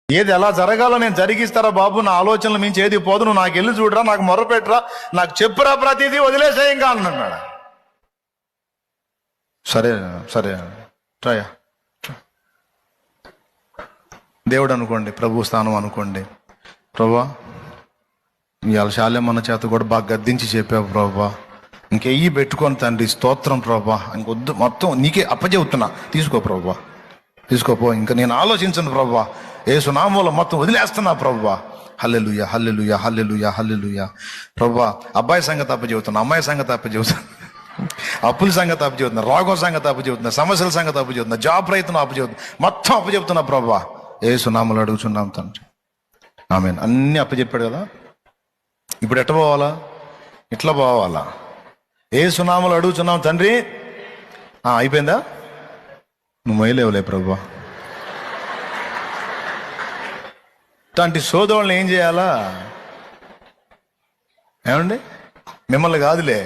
ఏది ఎలా జరగాలో నేను జరిగిస్తారా బాబు, నా ఆలోచనలు మించి ఏది పోదు, నువ్వు నాకు వెళ్ళి చూడరా, నాకు మొర్రపెట్టరా, నాకు చెప్పురా, ప్రతిదీ వదిలేసే ఇంకా అన్నాడు. సరే సరే ట్రయా దేవుడు అనుకోండి, ప్రభు స్థానం అనుకోండి. ప్రభా ఇవాళ శాలేమన్న చేత కూడా బాగా గద్దించి చెప్పావు ప్రభా, ఇంకెయ్యి పెట్టుకొని తండ్రి స్తోత్రం ప్రభా, ఇంకొద్దు మొత్తం నీకే అప్పచెబుతున్నా, తీసుకో ప్రభా, తీసుకోపో, ఇంకా నేను ఆలోచించను ప్రభా, యేసు నామములో మొత్తం వదిలేస్తున్నా ప్రభా. హల్లెలూయా హల్లెలూయా హల్లెలూయా హల్లెలూయా. ప్రభా అబ్బాయి సంగతి అప్పచెబుతున్నా, అమ్మాయి సంగతి అప్పచెబుతున్నా, అప్పుల సంగతి అప్పచెబుతున్నా, రోగం సంగతి అప్పచెబుతున్నా, సమస్యల సంగతి అప్పచెబుతున్నా, జాబ్ ప్రయత్నం అప్పచెబుతున్నా, మొత్తం అప్పచెబుతున్నా ప్రభా. యేసు నామములో అడుగుచున్నాం తండ్రి, ఆమేన్. అన్నీ అప్పచెప్పాడు కదా, ఇప్పుడు ఎట్ట పోవాలా? ఇట్లా పోవాలా? యేసు నామములో అడుగుచున్నాం తండ్రి. అయిపోయిందా? నువ్వు మొయ్యలేవులే ప్రభా. ఇట్లాంటి సోదరులను ఏం చేయాలా? ఏమండి, మిమ్మల్ని కాదులే,